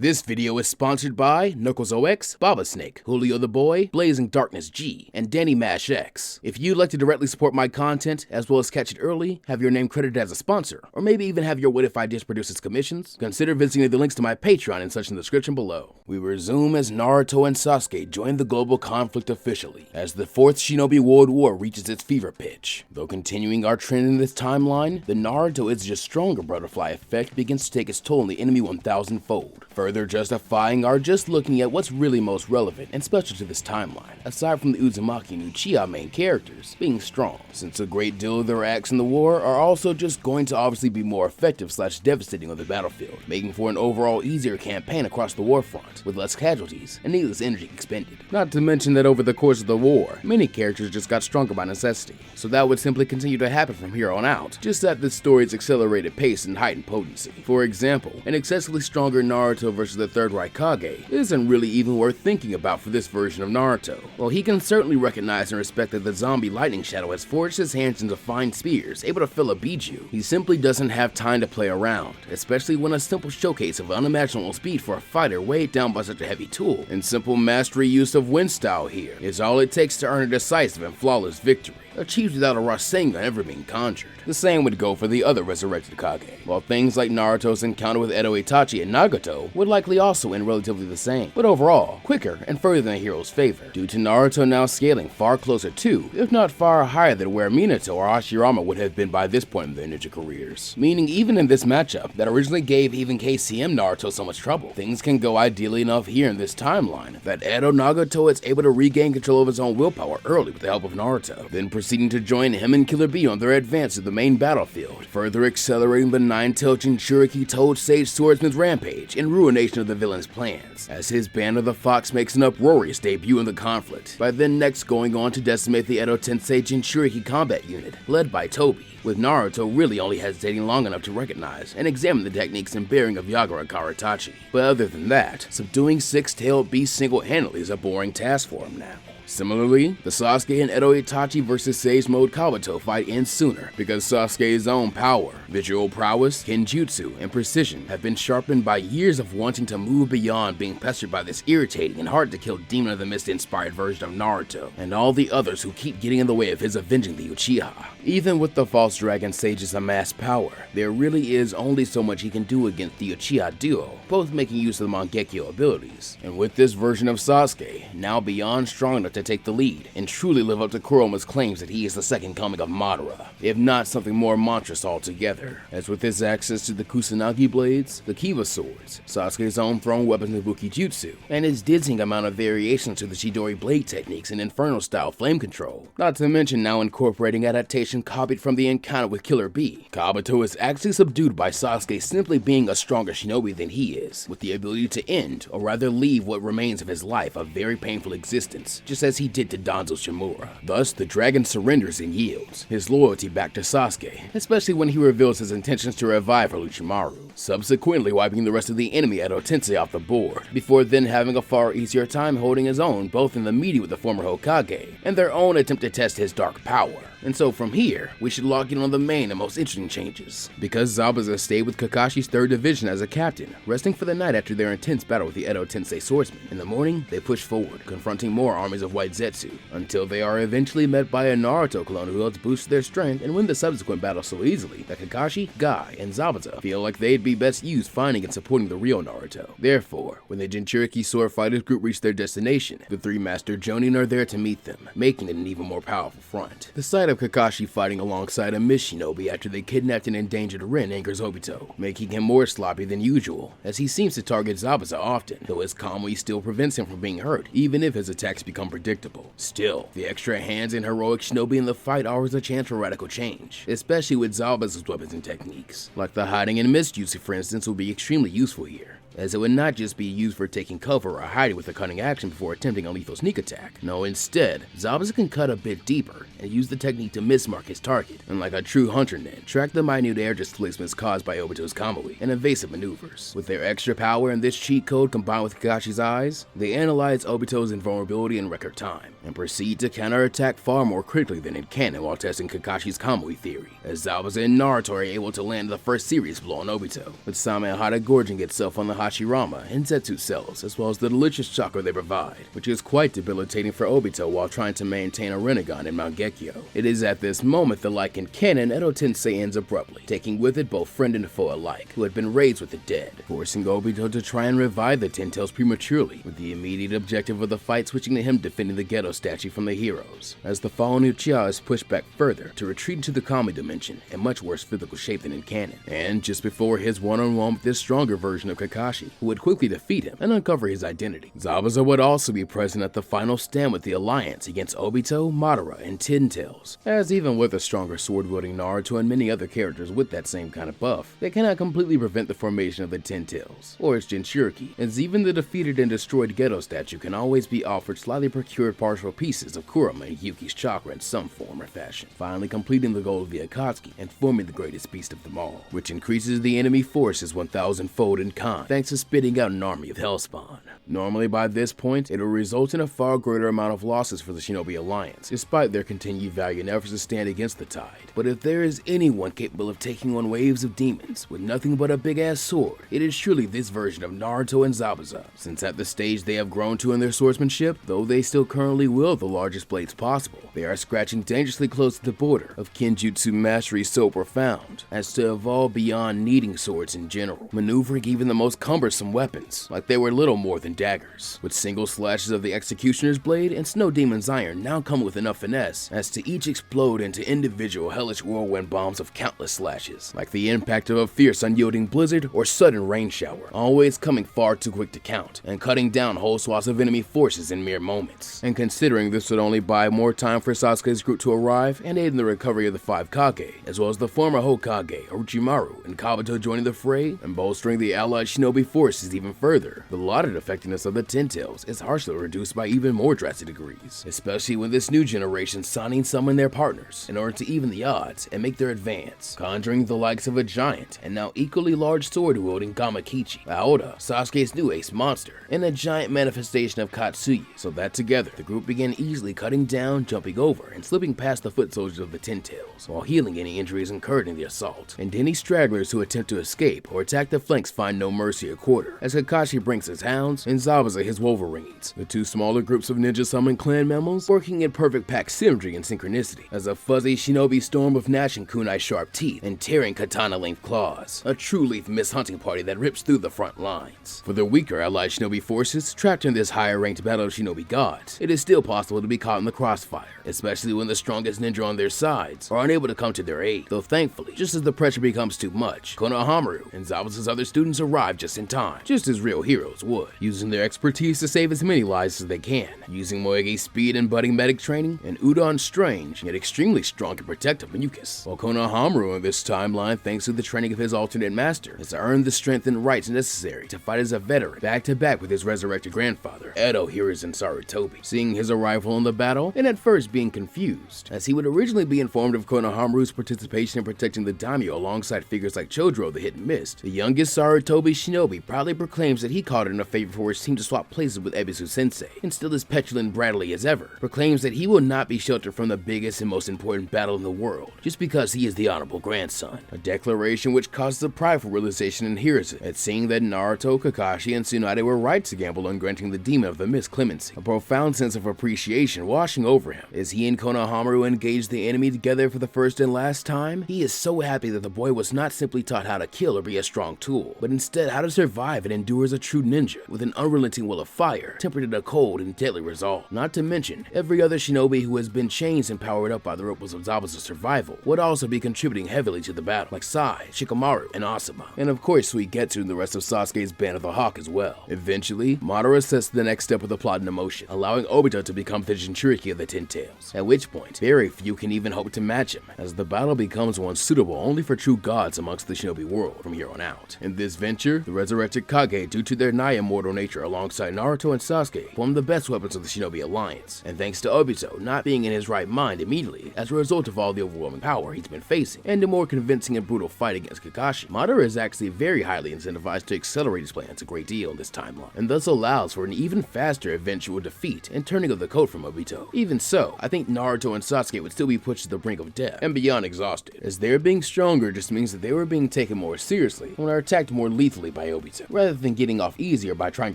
This video is sponsored by KnucklesOX, Baba Snake, Julio the Boy, Blazing Darkness G, and Danny Mash X. If you'd like to directly support my content, as well as catch it early, have your name credited as a sponsor, or maybe even have your What If Ideas produce its commissions, consider visiting the links to my Patreon and such in the description below. We resume as Naruto and Sasuke join the global conflict officially, as the Fourth Shinobi World War reaches its fever pitch. Though continuing our trend in this timeline, the Naruto is just stronger butterfly effect begins to take its toll on the enemy 1000-fold. Further justifying our just looking at what's really most relevant and special to this timeline, aside from the Uzumaki and Uchiha main characters being strong, since a great deal of their acts in the war are also just going to obviously be more effective / devastating on the battlefield, making for an overall easier campaign across the war front, with less casualties and needless energy expended. Not to mention that over the course of the war, many characters just got stronger by necessity, so that would simply continue to happen from here on out, just at this story's accelerated pace and heightened potency. For example, an excessively stronger Naruto versus the Third Raikage isn't really even worth thinking about for this version of Naruto. While he can certainly recognize and respect that the zombie lightning shadow has forged his hands into fine spears able to fill a biju, he simply doesn't have time to play around, especially when a simple showcase of unimaginable speed for a fighter weighed down by such a heavy tool and simple mastery use of wind style here is all it takes to earn a decisive and flawless victory, achieved without a Rasengan ever being conjured. The same would go for the other resurrected Kage, while things like Naruto's encounter with Edo Itachi and Nagato would likely also end relatively the same, but overall, quicker and further than a hero's favor, due to Naruto now scaling far closer to, if not far higher than where Minato or Hashirama would have been by this point in their ninja careers. Meaning even in this matchup that originally gave even KCM Naruto so much trouble, things can go ideally enough here in this timeline that Edo Nagato is able to regain control of his own willpower early with the help of Naruto, then proceeding to join him and Killer Bee on their advance to the main battlefield, further accelerating the nine-tailed Jinchuriki Toad Sage Swordsman's rampage and ruination of the villain's plans, as his Band of the Fox makes an uproarious debut in the conflict, by then next going on to decimate the Edo Tensei Jinchuriki combat unit, led by Toby, with Naruto really only hesitating long enough to recognize and examine the techniques and bearing of Yagura Karatachi. But other than that, subduing six-tailed beasts single-handedly is a boring task for him now. Similarly, the Sasuke and Edo Itachi vs Sage Mode Kabuto fight ends sooner because Sasuke's own power, visual prowess, kenjutsu, and precision have been sharpened by years of wanting to move beyond being pestered by this irritating and hard-to-kill Demon of the Mist-inspired version of Naruto, and all the others who keep getting in the way of his avenging the Uchiha. Even with the False Dragon Sage's amassed power, there really is only so much he can do against the Uchiha duo, both making use of the Mangekyo abilities. And with this version of Sasuke, now beyond strong enough to take the lead and truly live up to Kuroma's claims that he is the second coming of Madara, if not something more monstrous altogether, as with his access to the Kusanagi blades, the Kiba swords, Sasuke's own thrown weapons of Bukijutsu, and his dizzying amount of variations to the Chidori blade techniques and Inferno-style flame control, not to mention now incorporating adaptation copied from the encounter with Killer Bee. Kabuto is actually subdued by Sasuke simply being a stronger shinobi than he is, with the ability to end, or rather leave what remains of his life a very painful existence, just as he did to Danzo Shimura. Thus, the dragon surrenders and yields his loyalty back to Sasuke, especially when he reveals his intentions to revive Orochimaru, subsequently wiping the rest of the enemy Edo Tensei off the board, before then having a far easier time holding his own both in the meeting with the former Hokage and their own attempt to test his dark power. And so from here, we should lock in on the main and most interesting changes. Because Zabuza stayed with Kakashi's 3rd Division as a captain, resting for the night after their intense battle with the Edo Tensei swordsman, in the morning, they push forward, confronting more armies of White Zetsu, until they are eventually met by a Naruto clone who helps boost their strength and win the subsequent battle so easily that Kakashi, Guy, and Zabuza feel like they'd be best used finding and supporting the real Naruto. Therefore, when the Jinchuriki sword fighters group reach their destination, the 3 Master Jonin are there to meet them, making it an even more powerful front. The sight of Kakashi fighting alongside a Mist Shinobi after they kidnapped and endangered Rin angers Obito, making him more sloppy than usual, as he seems to target Zabuza often, though his Kamui still prevents him from being hurt, even if his attacks become predictable. Still, the extra hands and heroic shinobi in the fight offers a chance for radical change, especially with Zabuza's weapons and techniques, like the hiding and mist jutsu for instance will be extremely useful here, as it would not just be used for taking cover or hiding with a cunning action before attempting a lethal sneak attack. No, instead, Zabuza can cut a bit deeper and use the technique to mismark his target, and like a true hunter then, track the minute air displacements caused by Obito's Kamui and evasive maneuvers. With their extra power and this cheat code combined with Kakashi's eyes, they analyze Obito's invulnerability in record time, and proceed to counterattack far more quickly than in canon while testing Kakashi's Kamui theory, as Zabuza and Naruto are able to land the first serious blow on Obito, with Samehada gorging itself on the high Hashirama and Zetsu cells, as well as the delicious chakra they provide, which is quite debilitating for Obito while trying to maintain a Rinnegan in Mount Gekyo. It is at this moment that, like in canon, Edo Tensei ends abruptly, taking with it both friend and foe alike, who had been raised with the dead, forcing Obito to try and revive the Ten Tails prematurely, with the immediate objective of the fight switching to him defending the Geto statue from the heroes, as the fallen Uchiha is pushed back further to retreat into the Kami dimension in much worse physical shape than in canon, and just before his one-on-one with this stronger version of Kakashi, who would quickly defeat him and uncover his identity. Zabuza would also be present at the final stand with the alliance against Obito, Madara, and Ten Tails, as even with a stronger sword-wielding Naruto and many other characters with that same kind of buff, they cannot completely prevent the formation of the Ten Tails, or its Jinchuriki, as even the defeated and destroyed Geto statue can always be offered slightly procured partial pieces of Kurama and Yuki's chakra in some form or fashion, finally completing the goal of the Akatsuki and forming the greatest beast of them all, which increases the enemy forces 1,000-fold in kind, thanks to spitting out an army of Hellspawn. Normally by this point, it will result in a far greater amount of losses for the Shinobi Alliance, despite their continued valiant efforts to stand against the tide. But if there is anyone capable of taking on waves of demons with nothing but a big-ass sword, it is surely this version of Naruto and Zabuza, since at the stage they have grown to in their swordsmanship, though they still currently wield the largest blades possible, they are scratching dangerously close to the border of Kenjutsu mastery so profound as to evolve beyond needing swords in general, maneuvering even the most cumbersome weapons, like they were little more than daggers, with single slashes of the Executioner's blade and Snow Demon's iron now come with enough finesse as to each explode into individual hellish whirlwind bombs of countless slashes, like the impact of a fierce unyielding blizzard or sudden rain shower, always coming far too quick to count, and cutting down whole swaths of enemy forces in mere moments. And considering this would only buy more time for Sasuke's group to arrive and aid in the recovery of the 5 Kage, as well as the former Hokage, Orochimaru, and Kabuto joining the fray, and bolstering the allied shinobi forces even further, the lauded effectiveness of the Ten Tails is harshly reduced by even more drastic degrees, especially when this new generation Sannin summon their partners in order to even the odds and make their advance, conjuring the likes of a giant and now equally large sword-wielding Gamakichi, Aoda, Sasuke's new ace monster, and a giant manifestation of Katsuyi, so that together the group began easily cutting down, jumping over, and slipping past the foot soldiers of the Ten Tails, while healing any injuries incurred in the assault, and any stragglers who attempt to escape or attack the flanks find no mercy or quarter, as Kakashi brings his hounds and Zabuza his wolverines, the two smaller groups of ninja summoned clan members working in perfect pack symmetry and synchronicity, as a fuzzy shinobi storm of gnashing kunai sharp teeth and tearing katana-length claws, a true leaf mist hunting party that rips through the front lines. For the weaker allied shinobi forces trapped in this higher ranked battle of shinobi gods, it is still possible to be caught in the crossfire, especially when the strongest ninja on their sides are unable to come to their aid, though thankfully, just as the pressure becomes too much, Konohamaru and Zabuza's other students arrive just in time, just as real heroes would, using their expertise to save as many lives as they can, using Moege's speed and budding medic training, and Udon's strange, yet extremely strong and protective mucus, while Konohamaru in this timeline, thanks to the training of his alternate master, has earned the strength and rights necessary to fight as a veteran, back-to-back with his resurrected grandfather, Edo Hiruzen Sarutobi, seeing his arrival in the battle, and at first being confused, as he would originally be informed of Konohamaru's participation in protecting the daimyo alongside figures like Chodoro the Hidden Mist. The youngest Sarutobi shinobi proudly proclaims that he called in a favor for his team to swap places with Ebisu Sensei, and still as petulant Bradley as ever, proclaims that he will not be sheltered from the biggest and most important battle in the world, just because he is the honorable grandson, a declaration which causes a prideful realization in Hiruzen at seeing that Naruto, Kakashi, and Tsunade were right to gamble on granting the demon of the mist clemency, a profound sense of appreciation washing over him. As he and Konohamaru engage the enemy together for the first and last time, he is so happy that the boy was not simply taught how to kill or be a strong tool, but instead how to survive and endure as a true ninja, with an unrelenting will of fire, tempered in a cold and deadly resolve. Not to mention, every other shinobi who has been changed and powered up by the ropes of Zabuza's survival would also be contributing heavily to the battle, like Sai, Shikamaru, and Asuma, and of course Suigetsu and the rest of Sasuke's Band of the Hawk as well. Eventually, Madara sets the next step of the plot into motion, allowing Obito to become the Jinchuriki of the Ten Tails, at which point, very few can even hope to match him, as the battle becomes one suitable only for true gods amongst the shinobi world from here on out. In this venture, the resurrected Kage, due to their nigh immortal nature alongside Naruto and Sasuke, form the best weapons of the shinobi alliance, and thanks to Obito not being in his right mind immediately as a result of all the overwhelming power he's been facing, and a more convincing and brutal fight against Kakashi, Madara is actually very highly incentivized to accelerate his plans a great deal in this timeline, and thus allows for an even faster eventual defeat and turning of the coat from Obito. Even so, I think Naruto and Sasuke would still be pushed to the brink of death and beyond exhausted, as their being stronger just means that they were being taken more seriously and are attacked more lethally by by Obito, rather than getting off easier by trying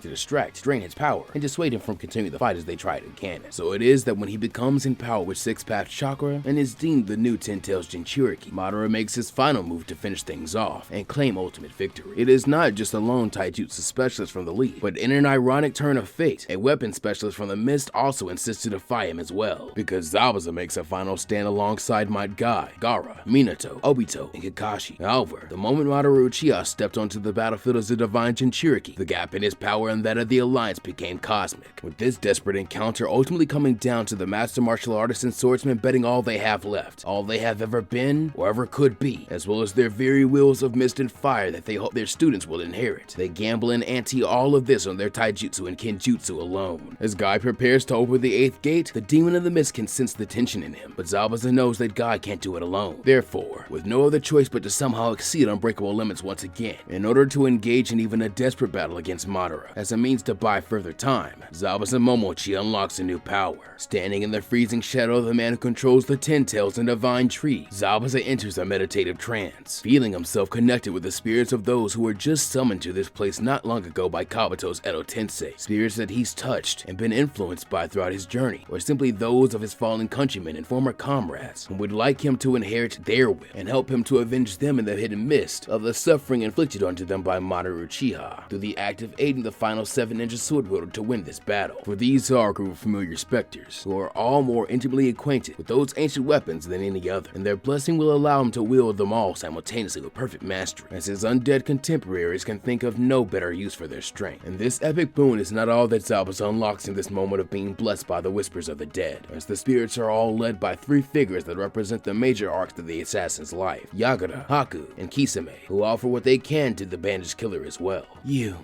to distract, drain his power, and dissuade him from continuing the fight as they tried in canon. So it is that when he becomes in power with 6-path chakra and is deemed the new Ten Tails Jinchuriki, Madara makes his final move to finish things off and claim ultimate victory. It is not just a lone taijutsu specialist from the league, but in an ironic turn of fate, a weapon specialist from the mist also insists to defy him as well, because Zabuza makes a final stand alongside Might Guy, Gaara, Minato, Obito, and Kakashi. However, the moment Madara Uchiha stepped onto the battlefield as a divine Jinchuriki, the gap in his power and that of the Alliance became cosmic, with this desperate encounter ultimately coming down to the master martial artist and swordsman betting all they have left, all they have ever been or ever could be, as well as their very wills of mist and fire that they hope their students will inherit. They gamble and ante all of this on their taijutsu and kenjutsu alone. As Guy prepares to open the 8th gate, the demon of the mist can sense the tension in him, but Zabuza knows that Guy can't do it alone. Therefore, with no other choice but to somehow exceed unbreakable limits once again, in order to engage in even a desperate battle against Madara, as a means to buy further time, Zabuza Momochi unlocks a new power. Standing in the freezing shadow of the man who controls the Ten Tails and Divine Tree, Zabuza enters a meditative trance, feeling himself connected with the spirits of those who were just summoned to this place not long ago by Kabuto's Edo Tensei, spirits that he's touched and been influenced by throughout his journey, or simply those of his fallen countrymen and former comrades who would like him to inherit their will and help him to avenge them in the hidden mist of the suffering inflicted onto them by Madara Uchiha, through the act of aiding the final 7 ninja sword wielder to win this battle. For these are a group of familiar specters, who are all more intimately acquainted with those ancient weapons than any other, and their blessing will allow him to wield them all simultaneously with perfect mastery, as his undead contemporaries can think of no better use for their strength. And this epic boon is not all that Zabuza unlocks in this moment of being blessed by the whispers of the dead, as the spirits are all led by 3 figures that represent the major arcs of the assassin's life: Yagura, Haku, and Kisame, who offer what they can to the bandaged killer as well.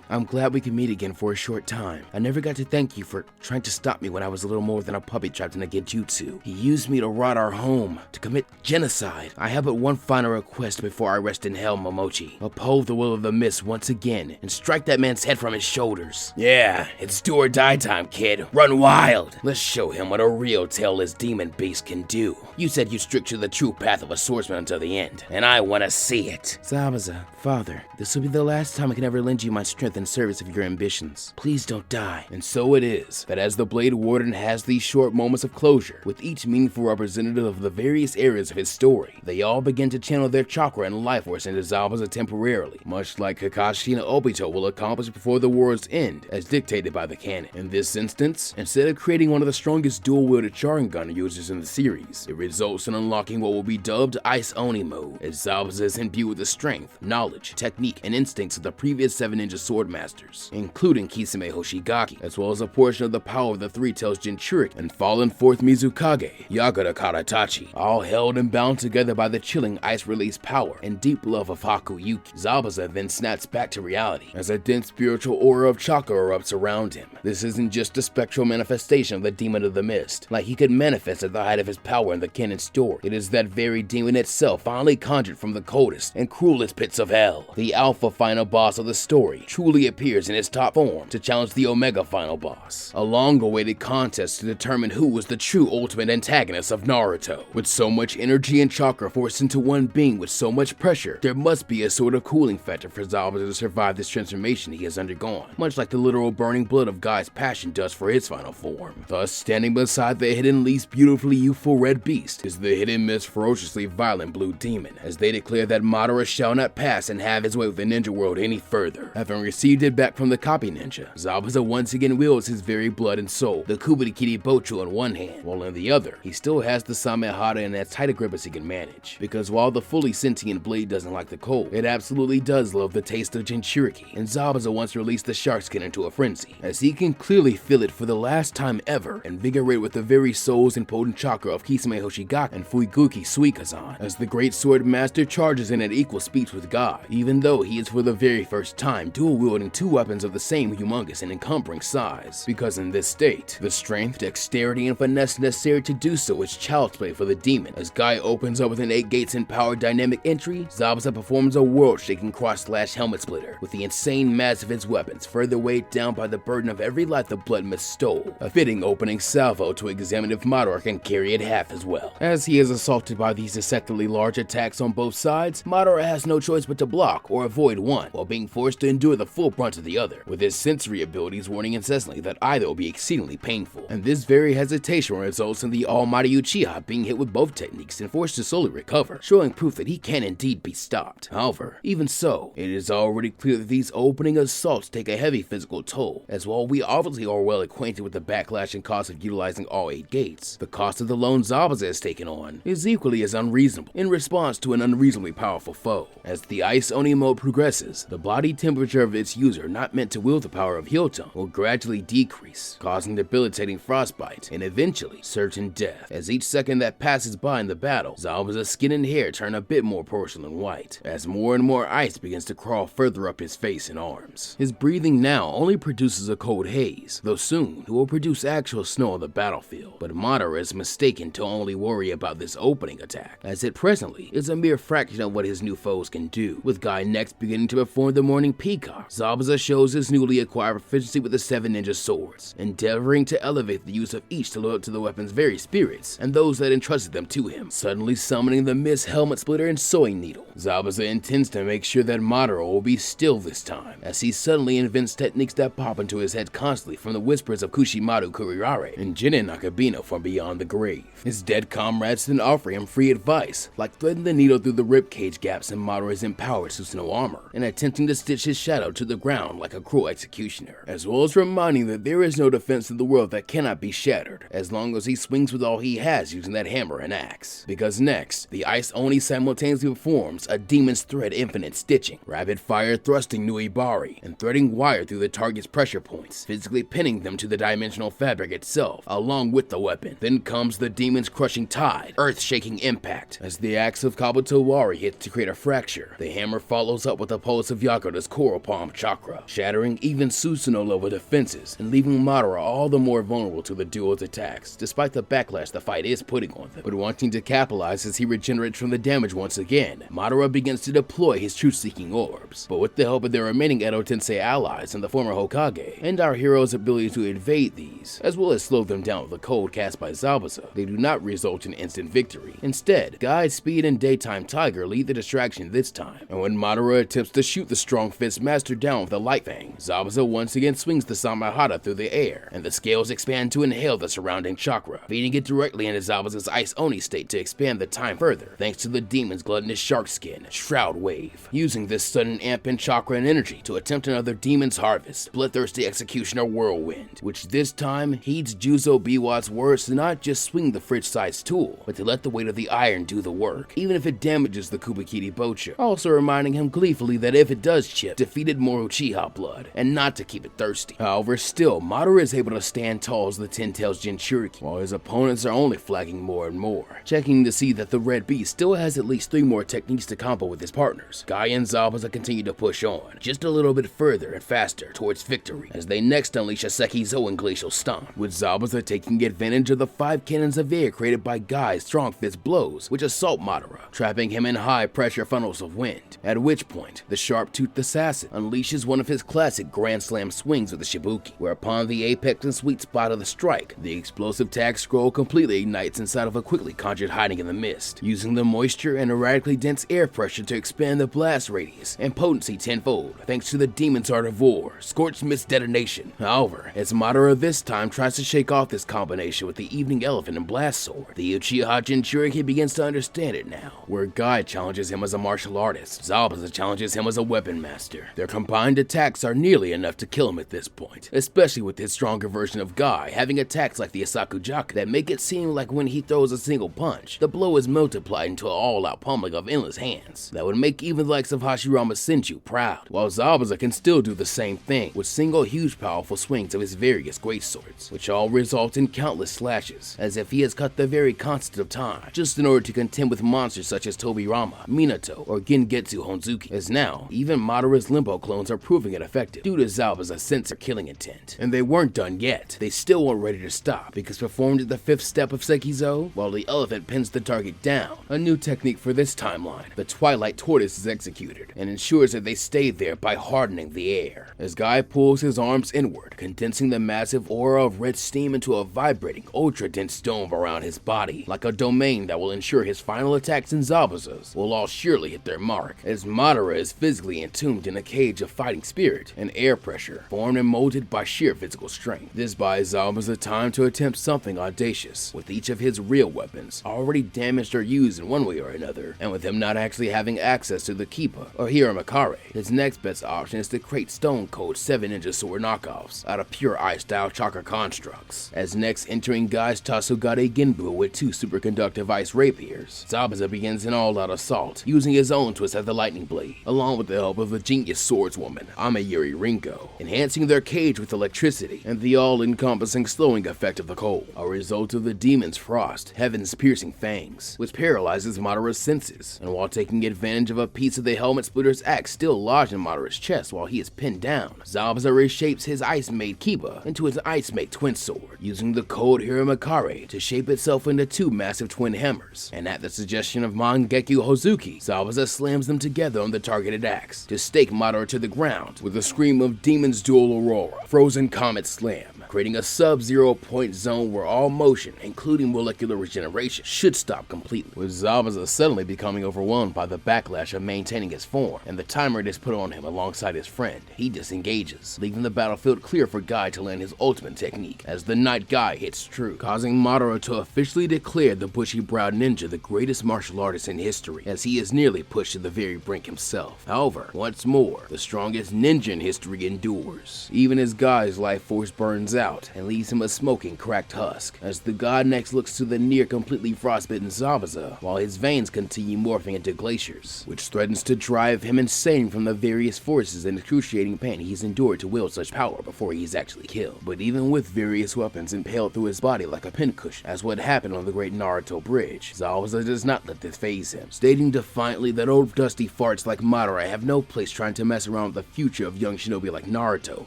I'm glad we can meet again for a short time. I never got to thank you for trying to stop me when I was a little more than a puppy trapped in a genjutsu. He used me to rot our home, to commit genocide. I have but one final request before I rest in hell, Momochi. Uphold the will of the mist once again, and strike that man's head from his shoulders. Yeah, it's do or die time, kid. Run wild. Let's show him what a real tailless demon beast can do. You said you'd stick to the true path of a swordsman until the end, and I want to see it. Zabuza, father, this will be the last time I can ever lend you my strength in service of your ambitions. Please don't die. And so it is that as the Blade Warden has these short moments of closure, with each meaningful representative of the various areas of his story, they all begin to channel their chakra and life force into Zabuza temporarily, much like Kakashi and Obito will accomplish before the world's end, as dictated by the canon. In this instance, instead of creating one of the strongest dual-wielded Sharingan users in the series, it results in unlocking what will be dubbed Ice Oni mode, as Zabuza is imbued with the strength, knowledge, technique, and instincts of the previous 7 ninja sword masters, including Kisame Hoshigaki, as well as a portion of the power of the 3 Tails Jinchuriki and fallen 4th Mizukage, Yagura Karatachi, all held and bound together by the chilling ice release power and deep love of Hakuyuki. Zabuza then snaps back to reality as a dense spiritual aura of chakra erupts around him. This isn't just a spectral manifestation of the demon of the mist, like he could manifest at the height of his power in the canon story. It is that very demon itself finally conjured from the coldest and cruelest pits of hell. The alpha final boss of the story truly appears in his top form to challenge the Omega final boss, a long-awaited contest to determine who was the true ultimate antagonist of Naruto. With so much energy and chakra forced into one being with so much pressure, there must be a sort of cooling factor for Zabuza to survive this transformation he has undergone, much like the literal burning blood of Guy's passion does for his final form. Thus, standing beside the hidden least beautifully youthful red beast is the hidden mist ferociously violent blue demon, as they declare that Madara shall not pass and have his way with the ninja world any further. Having received it back from the copy ninja, Zabuza once again wields his very blood and soul, the Kubarikiri Bochu in one hand, while in the other, he still has the Samehara in as tight a grip as he can manage. Because while the fully sentient blade doesn't like the cold, it absolutely does love the taste of Jinchuriki, and Zabuza once released the shark skin into a frenzy, as he can clearly feel it for the last time ever, invigorated with the very souls and potent chakra of Kisame Hoshigaki and Fuiguki Suikazan, as the great sword master charges in at equal speeds with God, even though he is for the very first time dual-wielding 2 weapons of the same humongous and encumbering size, because in this state, the strength, dexterity, and finesse necessary to do so is child's play for the demon. As Guy opens up with an 8 gates and power dynamic entry, Zabuza performs a world-shaking cross-slash-helmet splitter, with the insane mass of his weapons further weighed down by the burden of every life the blood mist stole, a fitting opening salvo to examine if Madara can carry it half as well. As he is assaulted by these deceptively large attacks on both sides, Madara has no choice but to block or avoid one, while being forced to endure the full brunt of the other, with his sensory abilities warning incessantly that either will be exceedingly painful. And this very hesitation results in the almighty Uchiha being hit with both techniques and forced to slowly recover, showing proof that he can indeed be stopped. However, even so, it is already clear that these opening assaults take a heavy physical toll, as while we obviously are well acquainted with the backlash and cost of utilizing all 8 gates, the cost of the lone Zabuza has taken on is equally as unreasonable in response to an unreasonably powerful foe. As the Ice Oni mode progresses, the body temperature of its user not meant to wield the power of Hyoton will gradually decrease, causing debilitating frostbite and eventually certain death. As each second that passes by in the battle, Zabuza's skin and hair turn a bit more porcelain white, as more and more ice begins to crawl further up his face and arms. His breathing now only produces a cold haze, though soon it will produce actual snow on the battlefield. But Madara is mistaken to only worry about this opening attack, as it presently is a mere fraction of what his new foes can do. With Guy next beginning to perform the morning peacock, Zabuza shows his newly acquired proficiency with the 7 ninja swords, endeavoring to elevate the use of each to live up to the weapon's very spirits and those that entrusted them to him, suddenly summoning the Mist Helmet Splitter and Sewing Needle. Zabuza intends to make sure that Madara will be still this time, as he suddenly invents techniques that pop into his head constantly from the whispers of Kushimaru Kurirare and Jinin Nakabino from beyond the grave. His dead comrades then offer him free advice, like threading the needle through the ribcage gaps in Madara's empowered Susanoo armor, and attempting to stitch his shadow to the ground like a cruel executioner, as well as reminding that there is no defense in the world that cannot be shattered, as long as he swings with all he has using that hammer and axe. Because next, the Ice Oni simultaneously performs a Demon's Thread infinite stitching, rapid fire thrusting Nuibari, and threading wire through the target's pressure points, physically pinning them to the dimensional fabric itself, along with the weapon. Then comes the Demon's Crushing Tide, earth-shaking impact, as the axe of Kabuto Wari hits to create a fracture. The hammer follows up with a pulse of Yakuda's coral palm chakra, shattering even Susanoo-level defenses, and leaving Madara all the more vulnerable to the duel's attacks, despite the backlash the fight is putting on them. But wanting to capitalize as he regenerates from the damage once again, Madara begins to deploy his truth-seeking orbs. But with the help of their remaining Edo Tensei allies and the former Hokage, and our hero's ability to evade these, as well as slow them down with the cold cast by Zabuza, they do not result in instant victory. Instead, Guide, Speed, and Daytime Tiger lead the distraction this time, and when Madara attempts to shoot the Strong Fist Master down with a Light Fang, Zabuza once again swings the Samehada through the air, and the scales expand to inhale the surrounding chakra, feeding it directly into Zabuza's Ice Oni state to expand the time further, thanks to the demon's gluttonous shark skin, Shroud Wave. Using this sudden amp in chakra and energy to attempt another Demon's Harvest, Bloodthirsty Executioner Whirlwind, which this time heeds Juzo Biwa's words to not just swing the fridge-sized tool, but to let the weight of the iron do the work, even if it damages the Kubikiri Bocha, also reminding him gleefully that if it does chip, defeated more Uchiha blood, and not to keep it thirsty. However, still, Madara is able to stand tall as the Ten Tails Jinchuriki, while his opponents are only flagging more and more, checking to see that the Red Beast still has at least 3 more techniques to combo with his partners. Guy and Zabuza continue to push on, just a little bit further and faster towards victory, as they next unleash a Sekizo and Glacial Stomp, with Zabuza taking advantage of the 5 cannons of air created by Guy's Strong Fist blows, which assault Madara, trapping him in high-pressure funnels of wind, at which point, the Sharp-Toothed Assassin unleashes one of his classic Grand Slam swings with the Shibuki, where upon the apex and sweet spot of the strike, the explosive tag scroll completely ignites inside of a quickly conjured hiding in the mist, using the moisture and erratically dense air pressure to expand the blast radius and potency tenfold, thanks to the Demon's Art of War, Scorched Mist Detonation. However, as Madara this time tries to shake off this combination with the Evening Elephant and Blast Sword, the Uchiha Jinchuriki begins to understand it now, where Guy challenges him as a martial artist, Zabuza challenges him as a weapon master. Their combined attacks are nearly enough to kill him at this point, especially with his stronger version of Guy having attacks like the Asakujaku that make it seem like when he throws a single punch, the blow is multiplied into an all-out pummeling of endless hands that would make even the likes of Hashirama Senju proud, while Zabuza can still do the same thing with single huge powerful swings of his various great swords, which all result in countless slashes, as if he has cut the very constant of time, just in order to contend with monsters such as Tobirama, Minato, or Gengetsu Honzuki, as now, even Madara's Limbo clones are proving it effective due to Zabuza's sensor killing intent. And they weren't done yet. They still weren't ready to stop, because performed at the 5th step of Sekizo, while the elephant pins the target down, a new technique for this timeline, the Twilight Tortoise, is executed, and ensures that they stay there by hardening the air. As Guy pulls his arms inward, condensing the massive aura of red steam into a vibrating, ultra-dense dome around his body, like a domain that will ensure his final attacks and Zabuza's will all surely hit their mark, as Madara is physically effectively entombed in a cage of fighting spirit and air pressure, formed and molded by sheer physical strength. This buys Zabuza time to attempt something audacious, with each of his real weapons already damaged or used in one way or another, and with him not actually having access to the Kippa or Hiramakare. His next best option is to create Stone Cold 7 Ninja Sword knockoffs out of pure ice-style chakra constructs, as next entering Gai's Tasugade Genbu with 2 superconductive ice rapiers. Zabuza begins an all-out assault, using his own twist at the lightning blade, along with the help of the genius swordswoman, Amayuri Ringo, enhancing their cage with electricity and the all-encompassing slowing effect of the cold, a result of the demon's frost, heaven's piercing fangs, which paralyzes Madara's senses, and while taking advantage of a piece of the helmet splitter's axe still lodged in Madara's chest while he is pinned down, Zabuza reshapes his ice-made Kiba into his ice-made twin sword, using the cold Hiramakare to shape itself into 2 massive twin hammers, and at the suggestion of Mangekyo Hozuki, Zabuza slams them together on the targeted axe to stake Madara to the ground with a scream of Demon's Duel Aurora, Frozen Comet Slam, creating a sub-zero point zone where all motion, including molecular regeneration, should stop completely, with Zabuza suddenly becoming overwhelmed by the backlash of maintaining his form, and the timer it is put on him alongside his friend. He disengages, leaving the battlefield clear for Guy to land his ultimate technique, as the Night Guy hits true, causing Madara to officially declare the bushy-browed ninja the greatest martial artist in history, as he is nearly pushed to the very brink himself. However, once more, the strongest ninja in history endures, even as Guy's life force burns out and leaves him a smoking, cracked husk, as the god next looks to the near completely frostbitten Zabuza, while his veins continue morphing into glaciers, which threatens to drive him insane from the various forces and excruciating pain he's endured to wield such power before he's actually killed. But even with various weapons impaled through his body like a pincushion, as what happened on the great Naruto bridge, Zabuza does not let this faze him, stating defiantly that old dusty farts like Madara have no place trying to mess around with the future of young shinobi like Naruto,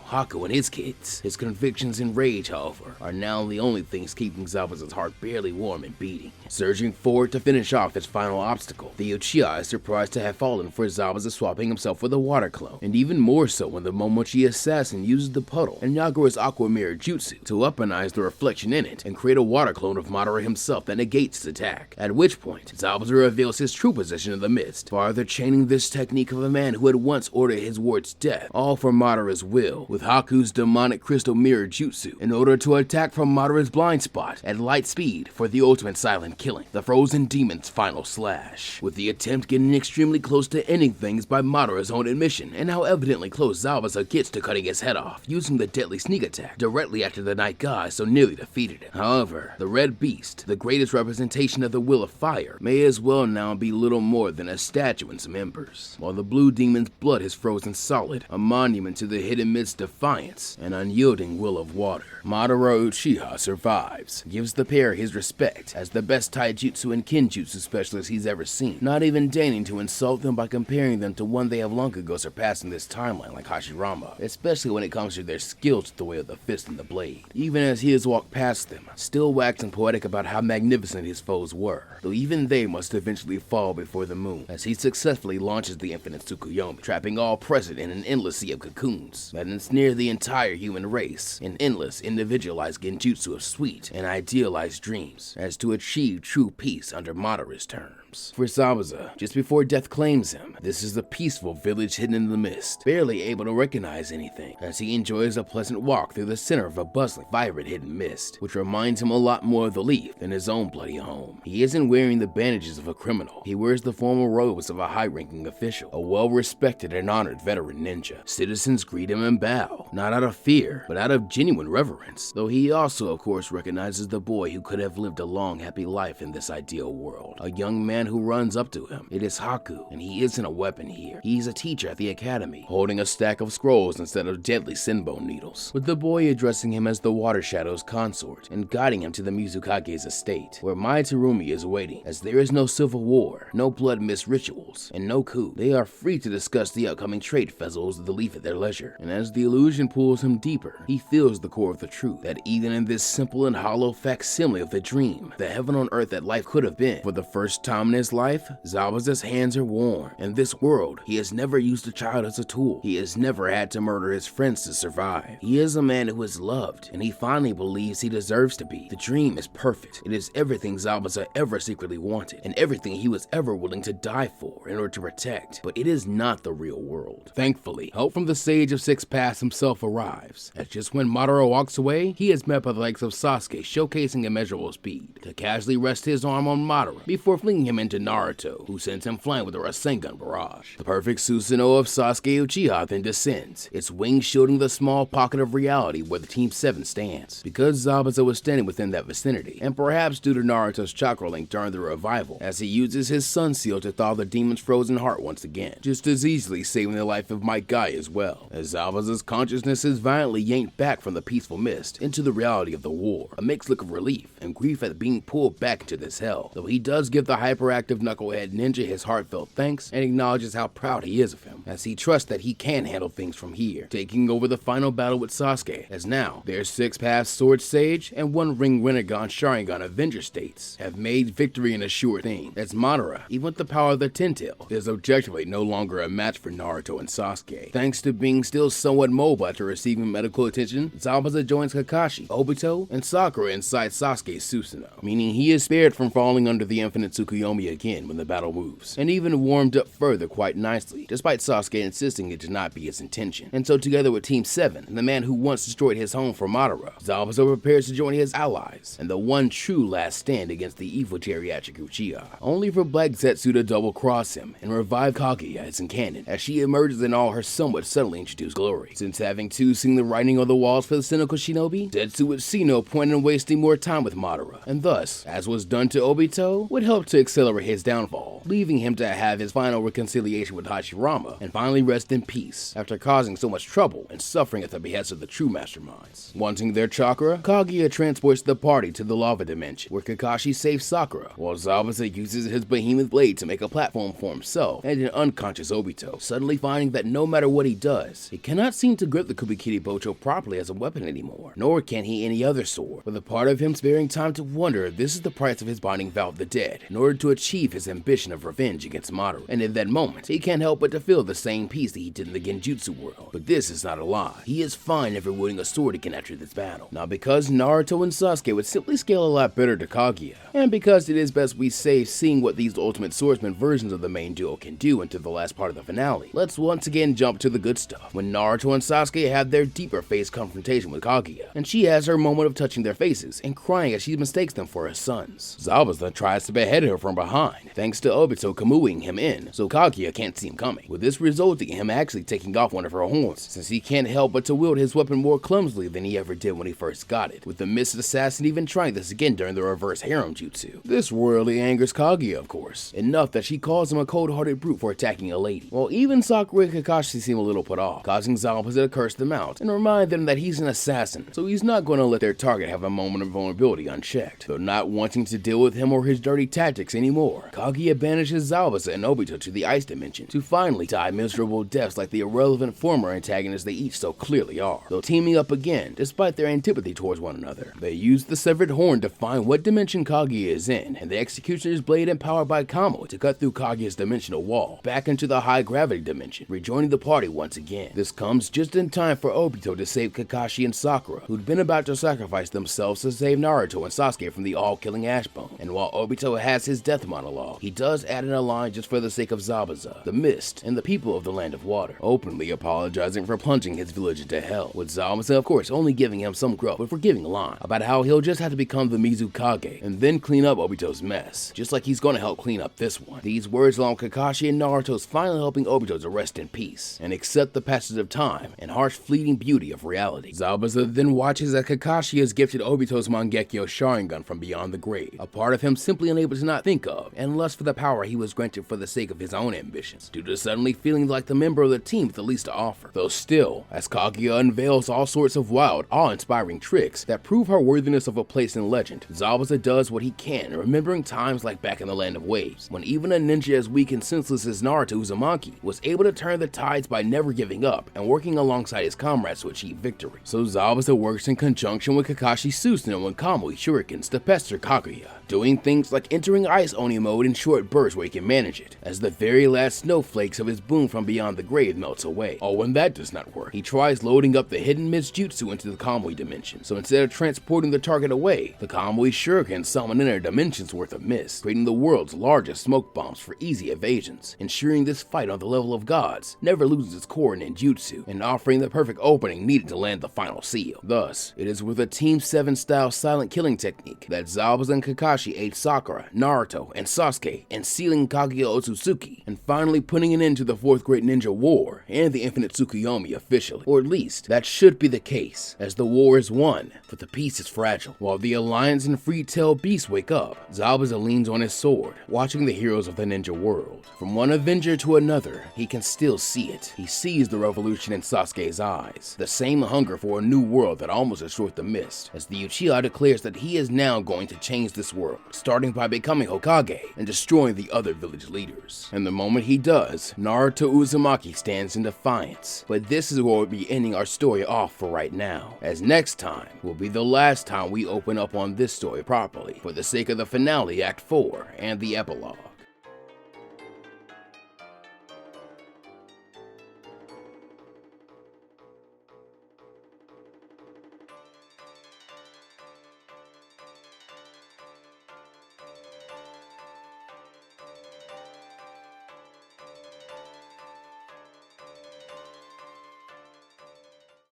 Haku, and his kids. His convictions and rage, however, are now the only things keeping Zabuza's heart barely warm and beating. Surging forward to finish off his final obstacle, the Uchiha is surprised to have fallen for Zabuza swapping himself with a water clone, and even more so when the Momochi assassin uses the puddle and Yagura's aqua mirror jutsu to weaponize the reflection in it and create a water clone of Madara himself that negates his attack, at which point Zabuza reveals his true position in the mist, farther chaining this technique of a man who had once ordered his ward's death, all for Madara's will, with Haku's demonic crystal mirror jutsu, in order to attack from Madara's blind spot at light speed for the ultimate silent killing, the frozen demon's final slash, with the attempt getting extremely close to ending things by Madara's own admission, and how evidently close Zabuza gets to cutting his head off, using the deadly sneak attack directly after the Night Guy so nearly defeated him. However, the Red Beast, the greatest representation of the will of fire, may as well now be little more than a statue and some embers, while the Blue Demon's blood is frozen solid, a monument to the hidden mid's defiance and unyielding will of water. Madara Uchiha survives, gives the pair his respect as the best taijutsu and kinjutsu specialist he's ever seen, not even deigning to insult them by comparing them to one they have long ago surpassed in this timeline like Hashirama, especially when it comes to their skills with the way of the fist and the blade, even as he has walked past them, still waxing poetic about how magnificent his foes were, though even they must eventually fall before the moon, as he successfully launches the infinite tsukuyomi, trapping all present in an endless sea of cocoons that ensnare the entire human race, an endless individualized genjutsu of sweet and idealized dreams, as to achieve true peace under Madara's terms. For Zabuza, just before death claims him, this is a peaceful village hidden in the mist, barely able to recognize anything, as he enjoys a pleasant walk through the center of a bustling, vibrant hidden mist, which reminds him a lot more of the Leaf than his own bloody home. He isn't wearing the bandages of a criminal, he wears the formal robes of a high-ranking official, a well-respected and honored veteran ninja. Citizens greet him and bow, not out of fear, but out of genuine reverence, though he also, of course, recognizes the boy who could have lived a long, happy life in this ideal world, a young man who runs up to him. It is Haku, and he isn't a weapon here. He's a teacher at the academy, holding a stack of scrolls instead of deadly sinbone needles, with the boy addressing him as the Water Shadow's consort and guiding him to the Mizukage's estate, where Mai Terumi is waiting, as there is no civil war, no blood-mist rituals, and no coup. They are free to discuss the upcoming trade festivals of the Leaf at their leisure, and as the illusion pulls him deeper, he feels the core of the truth, that even in this simple and hollow facsimile of the dream, the heaven on earth that life could have been, for the first time in his life, Zabuza's hands are warm. In this world, he has never used a child as a tool. He has never had to murder his friends to survive. He is a man who is loved, and he finally believes he deserves to be. The dream is perfect. It is everything Zabuza ever secretly wanted, and everything he was ever willing to die for. power in order to protect, but it is not the real world. Thankfully, help from the Sage of Six Paths himself arrives, as just when Madara walks away, he is met by the likes of Sasuke showcasing immeasurable speed, to casually rest his arm on Madara before flinging him into Naruto, who sends him flying with a Rasengan barrage. The perfect Susanoo of Sasuke Uchiha then descends, its wings shielding the small pocket of reality where the Team 7 stands. Because Zabuza was standing within that vicinity, and perhaps due to Naruto's chakra link during the revival, as he uses his Sun Seal to thaw the demon's frozen heart once again, just as easily saving the life of Might Guy as well, as Zabuza's consciousness is violently yanked back from the peaceful mist into the reality of the war, a mixed look of relief and grief at being pulled back into this hell, though he does give the hyperactive knucklehead ninja his heartfelt thanks and acknowledges how proud he is of him, as he trusts that he can handle things from here, taking over the final battle with Sasuke, as now their six-path sword sage and one-ring Rinnegan Sharingan Avenger states have made victory an assured thing, as Madara, even with the power of the Ten-Tail, is objectively no longer a match for Naruto and Sasuke. Thanks to being still somewhat mobile after receiving medical attention, Zabuza joins Kakashi, Obito, and Sakura inside Sasuke's Susanoo, meaning he is spared from falling under the infinite tsukuyomi again when the battle moves, and even warmed up further quite nicely, despite Sasuke insisting it did not be his intention. And so together with Team 7, and the man who once destroyed his home for Madara, Zabuza prepares to join his allies, and the one true last stand against the evil geriatric Uchiha, only for Black Zetsu to double-cross him and revive Kaguya as in canon, as she emerges in all her somewhat subtly introduced glory. Since having too seen the writing on the walls for the cynical shinobi, Zetsu would see no point in wasting more time with Madara, and thus, as was done to Obito, would help to accelerate his downfall, leaving him to have his final reconciliation with Hashirama and finally rest in peace after causing so much trouble and suffering at the behest of the true masterminds. Wanting their chakra, Kaguya transports the party to the lava dimension, where Kakashi saves Sakura, while Zabuza uses his behemoth blade to make a platform for himself and an unconscious Obito, suddenly finding that no matter what he does, he cannot seem to grip the Kubikiri Bocho properly as a weapon anymore, nor can he any other sword, with a part of him sparing time to wonder if this is the price of his binding vow of the dead, in order to achieve his ambition of revenge against Madara. And in that moment, he can't help but to feel the same peace that he did in the Genjutsu world. But this is not a lie. He is fine never wielding a sword again after this battle. Now because Naruto and Sasuke would simply scale a lot better to Kaguya, and because it is best we save seeing what these ultimate swordsman versions of the main duo can do into the last part of the finale, let's once again jump to the good stuff, when Naruto and Sasuke have their deeper face confrontation with Kaguya, and she has her moment of touching their faces and crying as she mistakes them for her sons. Zabuza tries to behead her from behind, thanks to Obito kamuing him in, so Kaguya can't see him coming, with this resulting in him actually taking off one of her horns, since he can't help but to wield his weapon more clumsily than he ever did when he first got it, with the missed assassin even trying this again during the reverse harem jutsu. This royally angers Kaguya, of course, enough that she calls him a cold-hearted brute for attacking a lady, while even Sakura and Kakashi seem a little put off, causing Zabuza to curse them out and remind them that he's an assassin, so he's not going to let their target have a moment of vulnerability unchecked. Though not wanting to deal with him or his dirty tactics anymore, Kaguya banishes Zabuza and Obito to the ice dimension to finally die miserable deaths like the irrelevant former antagonists they each so clearly are, though teaming up again despite their antipathy towards one another. They use the severed horn to find what dimension Kaguya is in, and the Executioner's blade empowered by Kamo to cut through Kaguya's dimensional wall back into the high gravity dimension, rejoining the party once again. This comes just in time for Obito to save Kakashi and Sakura, who'd been about to sacrifice themselves to save Naruto and Sasuke from the all-killing Ashbone. And while Obito has his death monologue, he does add in a line just for the sake of Zabuza, the mist, and the people of the Land of Water, openly apologizing for plunging his village into hell, with Zabuza of course only giving him some gruff but forgiving line about how he'll just have to become the Mizukage and then clean up Obito's mess, just like he's gonna help clean up this one. These words along with Kakashi and Naruto's finally helping Obito to rest in peace and accept the passage of time and harsh fleeting beauty of reality. Zabuza then watches as Kakashi is gifted Obito's Mangekyo Sharingan from beyond the grave, a part of him simply unable to not think of, and lust for the power he was granted for the sake of his own ambitions, due to suddenly feeling like the member of the team with the least to offer. Though still, as Kaguya unveils all sorts of wild, awe-inspiring tricks that prove her worthiness of a place in legend, Zabuza does what he can, remembering times like back in the Land of Waves, when even a ninja as weak and senseless as Naruto Uzumaki was able to turn the tides by never giving up and working alongside his comrades to achieve victory. So Zabuza works in conjunction with Kakashi Susanoo and Kamui Shurikens to pester Kaguya, doing things like entering Ice Oni mode in short bursts where he can manage it, as the very last snowflakes of his boon from beyond the grave melts away. Or when that does not work, he tries loading up the hidden mist jutsu into the Kamui dimension, so instead of transporting the target away, the Kamui Shuriken summon in a dimension's worth of mist, creating the world's largest smoke bombs for easy easy evasions, ensuring this fight on the level of gods never loses its core ninjutsu, and offering the perfect opening needed to land the final seal. Thus, it is with a Team 7 style silent killing technique that Zabuza and Kakashi aid Sakura, Naruto, and Sasuke in sealing Kaguya Otsutsuki, and finally putting an end to the 4th Great Ninja War and the Infinite Tsukuyomi officially. Or at least, that should be the case, as the war is won, but the peace is fragile. While the Alliance and Free Tail Beasts wake up, Zabuza leans on his sword, watching the heroes of the ninja world. From one Avenger to another, he can still see it. He sees the revolution in Sasuke's eyes, the same hunger for a new world that almost destroyed the mist, as the Uchiha declares that he is now going to change this world, starting by becoming Hokage and destroying the other village leaders. And the moment he does, Naruto Uzumaki stands in defiance. But this is where we'll be ending our story off for right now, as next time will be the last time we open up on this story properly, for the sake of the finale, Act 4, and the epilogue.